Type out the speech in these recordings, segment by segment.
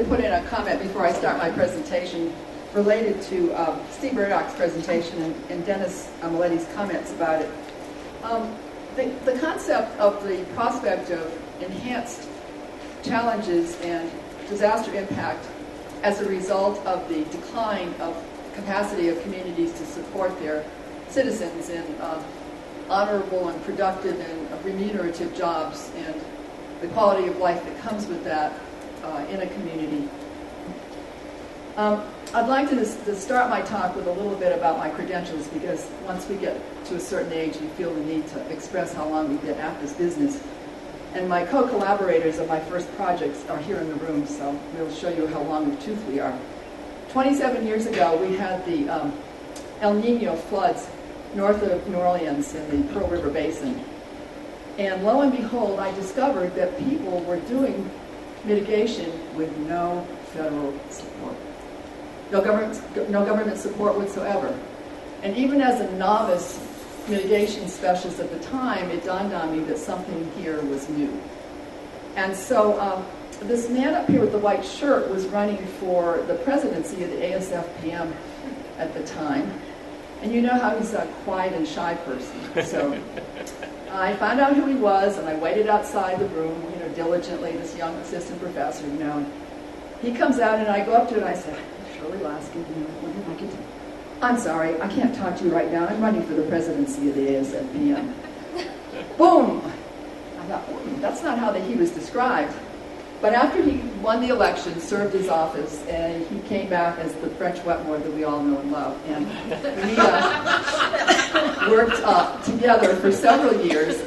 put in a comment before I start my presentation related to Steve Murdoch's presentation and Dennis Miletti's comments about it. The concept of the prospect of enhanced challenges and disaster impact as a result of the decline of capacity of communities to support their citizens in honorable and productive and remunerative jobs and the quality of life that comes with that in a community. I'd like to start my talk with a little bit about my credentials, because once we get to a certain age, we feel the need to express how long we've been at this business. And my co-collaborators of my first projects are here in the room, so we'll show you how long in the tooth we are. 27 years ago, we had the El Nino floods north of New Orleans in the Pearl River Basin. And lo and behold, I discovered that people were doing mitigation with no federal support. No government support whatsoever. And even as a novice mitigation specialist at the time, it dawned on me that something here was new. And so this man up here with the white shirt was running for the presidency of the ASFPM at the time. And you know how he's a quiet and shy person. So I found out who he was, and I waited outside the room, diligently, this young assistant professor, And he comes out, and I go up to him, and I said, Shirley Laska, what did I get to? I'm sorry, I can't talk to you right now. I'm running for the presidency of the ASFPM. Boom! I thought, that's not how he was described. But after he won the election, served his office, and he came back as the French Wetmore that we all know and love. And we worked together for several years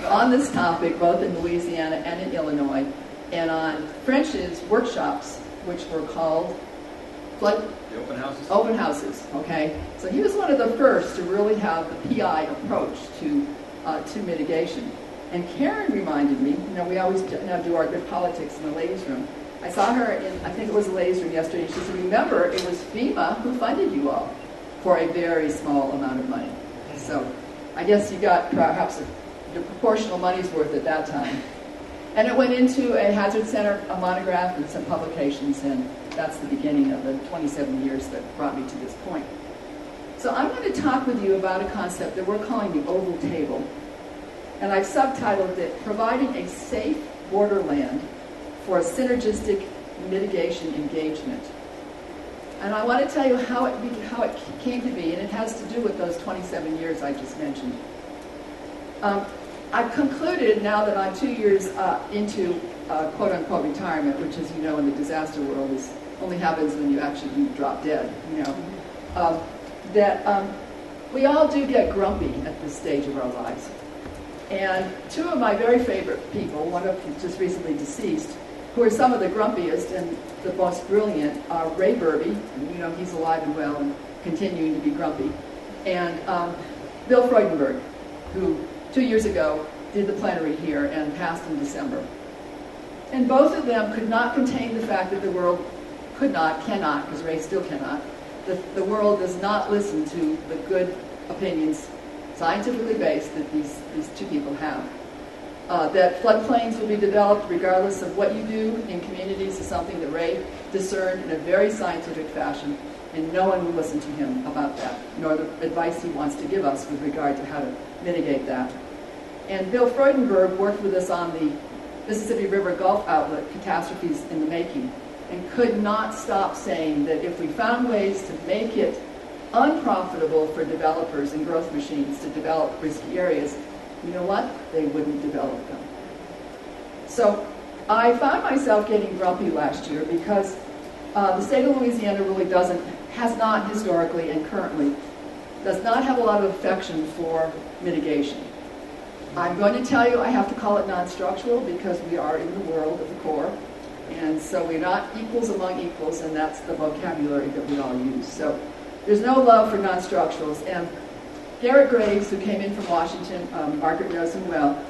on this topic, both in Louisiana and in Illinois, and on French's workshops, which were called flood the open houses. Open houses, okay? So he was one of the first to really have the PI approach to mitigation. And Karen reminded me, we always now do our good politics in the ladies' room. I saw her in, I think it was the ladies' room yesterday, and she said, remember, it was FEMA who funded you all for a very small amount of money. So I guess you got perhaps your proportional money's worth at that time. And it went into a Hazard Center, a monograph, and some publications, and that's the beginning of the 27 years that brought me to this point. So I'm going to talk with you about a concept that we're calling the oval table. And I've subtitled it, Providing a Safe Borderland for a Synergistic Mitigation Engagement. And I want to tell you how it came to be, and it has to do with those 27 years I just mentioned. I've concluded, now that I'm 2 years into quote-unquote retirement, which, as you know, in the disaster world only happens when you actually drop dead, that we all do get grumpy at this stage of our lives. And two of my very favorite people, one of them just recently deceased, who are some of the grumpiest and the most brilliant, are Ray Burby, and he's alive and well and continuing to be grumpy, and Bill Freudenberg, who 2 years ago did the plenary here and passed in December. And both of them could not contain the fact that the world cannot, because Ray still cannot, the world does not listen to the good opinions, scientifically based, that these two people have. That floodplains will be developed regardless of what you do in communities is something that Ray discerned in a very scientific fashion, and no one will listen to him about that, nor the advice he wants to give us with regard to how to mitigate that. And Bill Freudenberg worked with us on the Mississippi River Gulf outlet, Catastrophes in the Making, and could not stop saying that if we found ways to make it unprofitable for developers and growth machines to develop risky areas, you know what? They wouldn't develop them. So I found myself getting grumpy last year because the state of Louisiana really has not historically and currently, does not have a lot of affection for mitigation. I'm going to tell you I have to call it non-structural because we are in the world of the Corps, and so we're not equals among equals, and that's the vocabulary that we all use. So there's no love for non-structurals. And Garrett Graves, who came in from Washington, Margaret knows him well,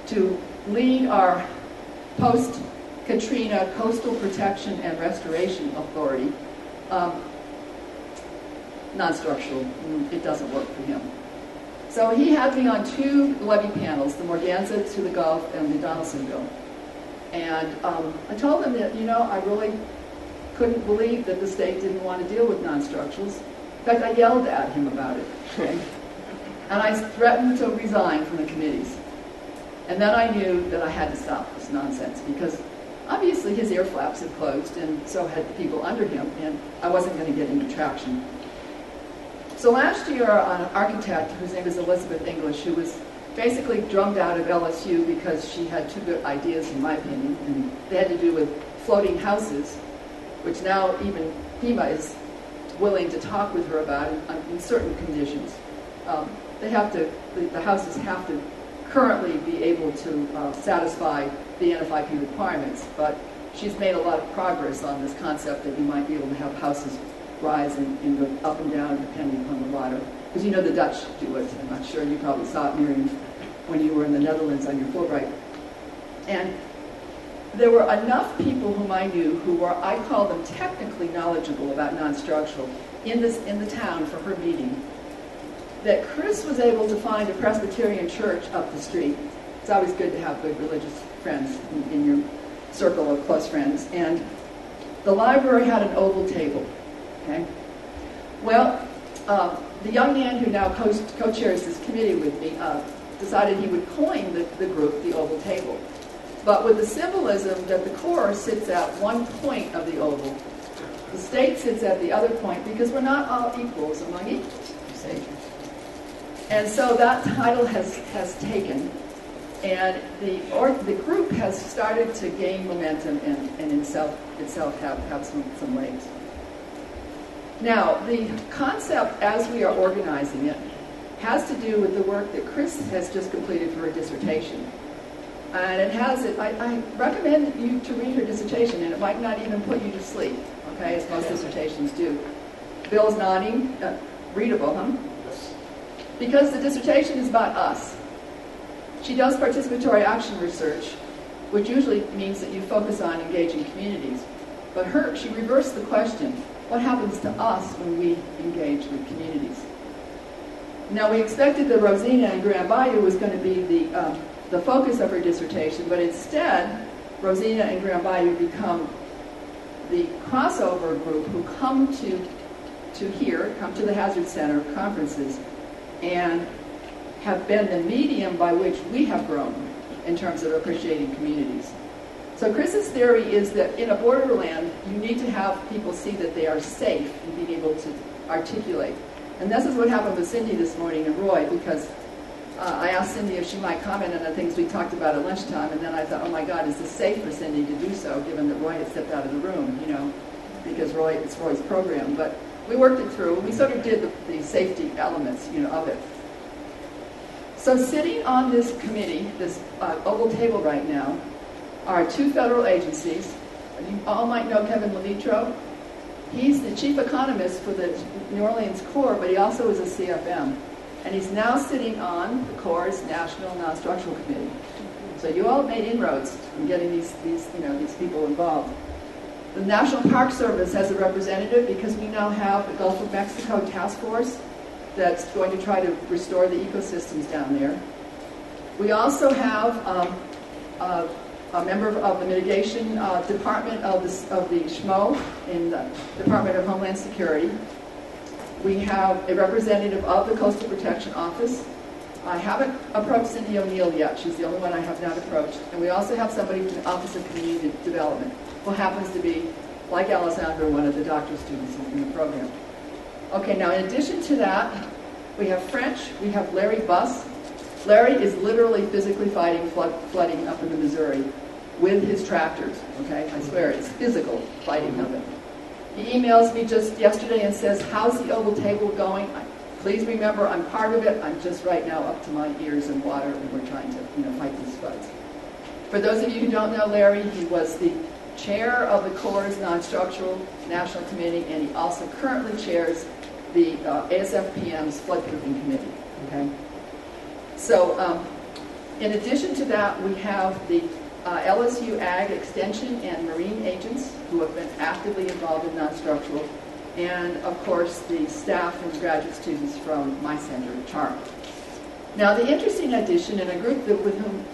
to lead our post-Katrina Coastal Protection and Restoration Authority, non-structural, it doesn't work for him. So he had me on two levee panels, the Morganza to the Gulf and the Donaldsonville. And I told him that, I really couldn't believe that the state didn't want to deal with non-structurals. In fact, I yelled at him about it. Okay? And I threatened to resign from the committees. And then I knew that I had to stop this nonsense because obviously his ear flaps had closed and so had the people under him, and I wasn't going to get any traction. So last year, an architect whose name is Elizabeth English, who was basically drummed out of LSU because she had two good ideas, in my opinion, and they had to do with floating houses, which now even Nhma is willing to talk with her about in certain conditions. The houses have to currently be able to satisfy the NFIP requirements, but she's made a lot of progress on this concept that you might be able to have houses rise and go up and down depending upon the water. Because the Dutch do it. I'm not sure, you probably saw it, Miriam, when you were in the Netherlands on your Fulbright. And there were enough people whom I knew who were, I call them technically knowledgeable about non-structural in the town for her meeting, that Chris was able to find a Presbyterian church up the street. It's always good to have good religious friends in your circle of close friends. And the library had an oval table. Okay? Well, the young man who now co-chairs this committee with me decided he would coin the group the oval table. But with the symbolism that the Corps sits at one point of the oval, the state sits at the other point, because we're not all equals among equals, you see. And so that title has taken, and the group has started to gain momentum and itself have some legs. Now, the concept as we are organizing it has to do with the work that Chris has just completed for her dissertation. And I recommend you to read her dissertation, and it might not even put you to sleep, okay, as most dissertations do. Bill's nodding, readable, huh? Yes. Because the dissertation is about us. She does participatory action research, which usually means that you focus on engaging communities. But she reversed the question, what happens to us when we engage with communities? Now, we expected that Rosina and Grand Bayou was going to be the focus of her dissertation, but instead, Rosina and Grand Bayou become the crossover group who come to the Hazard Center conferences and have been the medium by which we have grown in terms of appreciating communities. So Chris's theory is that in a borderland, you need to have people see that they are safe in being able to articulate. And this is what happened with Cindy this morning and Roy, because I asked Cindy if she might comment on the things we talked about at lunchtime, and then I thought, oh my God, is this safe for Cindy to do so, given that Roy had stepped out of the room, because it's Roy's program. But we worked it through, and we sort of did the safety elements, of it. So sitting on this committee, this oval table right now, are two federal agencies. You all might know Kevin Levitro. He's the chief economist for the New Orleans Corps, but he also is a CFM. And he's now sitting on the Corps' National Non-Structural Committee. So you all made inroads in getting these people involved. The National Park Service has a representative because we now have the Gulf of Mexico Task Force that's going to try to restore the ecosystems down there. We also have a member of the mitigation department of the Nhma in the Department of Homeland Security. We have a representative of the Coastal Protection Office. I haven't approached Cindy O'Neill yet. She's the only one I have not approached. And we also have somebody from the Office of Community Development, who happens to be, like Alessandra, one of the doctoral students in the program. Okay, now in addition to that, we have French. We have Larry Buss. Larry is literally physically fighting flooding up in the Missouri with his tractors, okay? I swear, it's physical fighting of it. He emails me just yesterday and says, how's the oval table going? Please remember, I'm part of it. I'm just right now up to my ears in water, and we're trying to fight these floods. For those of you who don't know Larry, he was the chair of the Corps' Non-Structural National Committee, and he also currently chairs the ASFPM's Floodproofing Committee, okay? So in addition to that, we have the LSU Ag Extension and Marine agents who have been actively involved in non-structural, and of course the staff and graduate students from my center, CHARP. Now the interesting addition in a group with whom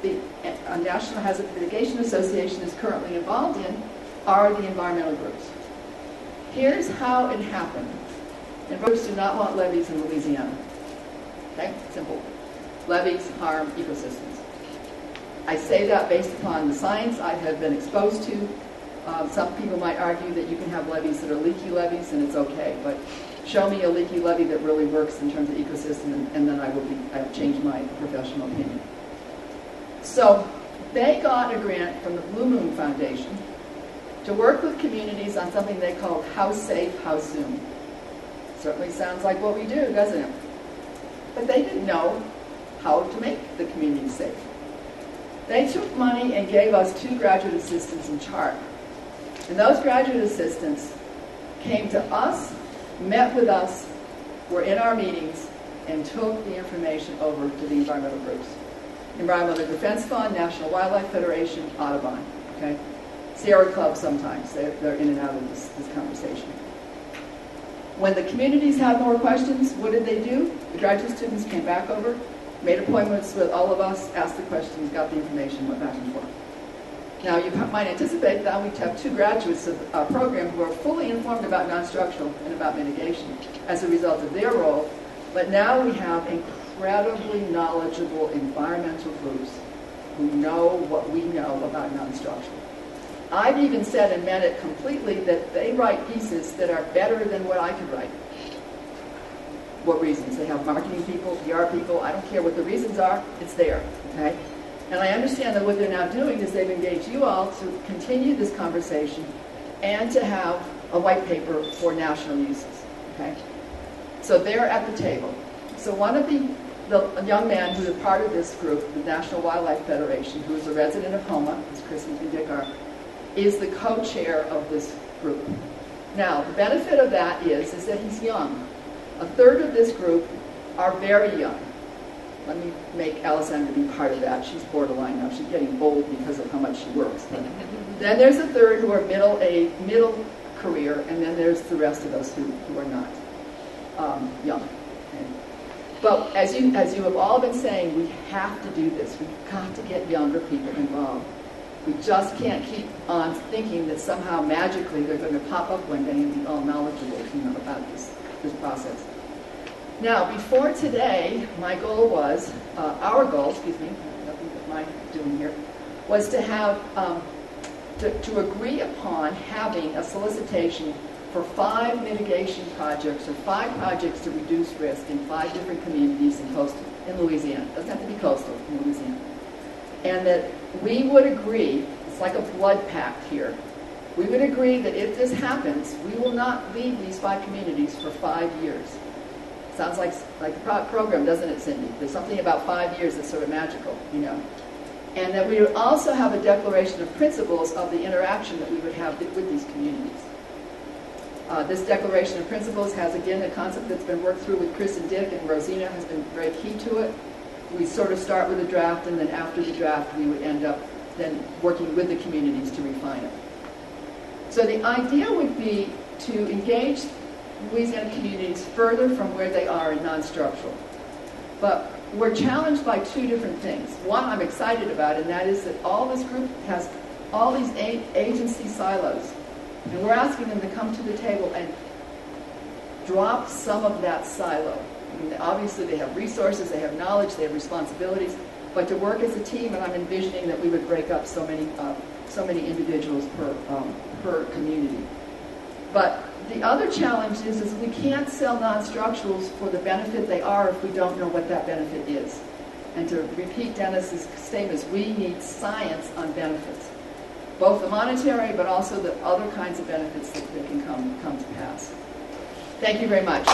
National Hazards Mitigation Association is currently involved in are the environmental groups. Here's how it happened. And groups do not want levees in Louisiana. Okay, simple. Levees harm ecosystems. I say that based upon the science I have been exposed to. Some people might argue that you can have levees that are leaky levees and it's okay, but show me a leaky levee that really works in terms of ecosystem, and then I've changed my professional opinion. So they got a grant from the Blue Moon Foundation to work with communities on something they called House Safe, House Soon. Certainly sounds like what we do, doesn't it? But they didn't know how to make the community safe. They took money and gave us 2 graduate assistants in charge. And those graduate assistants came to us, met with us, were in our meetings, and took the information over to the environmental groups. Environmental Defense Fund, National Wildlife Federation, Audubon, okay? Sierra Club sometimes, they're in and out of this conversation. When the communities had more questions, what did they do? The graduate students came back over, made appointments with all of us, asked the questions, got the information, went back and forth. Now, you might anticipate that we'd have 2 graduates of our program who are fully informed about non-structural and about mitigation as a result of their role, but now we have incredibly knowledgeable environmental groups who know what we know about non-structural. I've even said and meant it completely that they write pieces that are better than what I could write. What reasons? They have marketing people, PR people, I don't care what the reasons are, it's there, okay? And I understand that what they're now doing is they've engaged you all to continue this conversation and to have a white paper for national uses, okay? So they're at the table. So one of the young man who is part of this group, the National Wildlife Federation, who is a resident of Nhma, as Chris and Dick are, is the co-chair of this group. Now, the benefit of that is that he's young. A third of this group are very young. Let me make Alessandra be part of that. She's borderline now. She's getting old because of how much she works. But then there's a third who are middle career, and then there's the rest of us who are not young. Okay. But as you have all been saying, we have to do this. We've got to get younger people involved. We just can't keep on thinking that somehow magically they're going to pop up one day and be all knowledgeable, about this process. Now, before today, my goal was, our goal, nothing but my doing here, was to have, to agree upon having a solicitation for 5 mitigation projects, or 5 projects to reduce risk in 5 different communities in Louisiana. It doesn't have to be coastal, in Louisiana. And that we would agree, it's like a blood pact here, we would agree that if this happens, we will not leave these 5 communities for 5 years. Sounds like the program, doesn't it, Cindy? There's something about 5 years that's sort of magical, And that we would also have a declaration of principles of the interaction that we would have with these communities. This declaration of principles has, again, a concept that's been worked through with Chris and Dick, and Rosina has been very key to it. We sort of start with a draft, and then after the draft, we would end up then working with the communities to refine it. So the idea would be to engage Louisiana communities further from where they are in non-structural. But we're challenged by 2 different things. One I'm excited about, and that is that all this group has all these agency silos. And we're asking them to come to the table and drop some of that silo. I mean, obviously they have resources, they have knowledge, they have responsibilities, but to work as a team, and I'm envisioning that we would break up so many individuals per community. But the other challenge is we can't sell non-structurals for the benefit they are if we don't know what that benefit is. And to repeat Dennis's statements, we need science on benefits, both the monetary but also the other kinds of benefits that can come to pass. Thank you very much.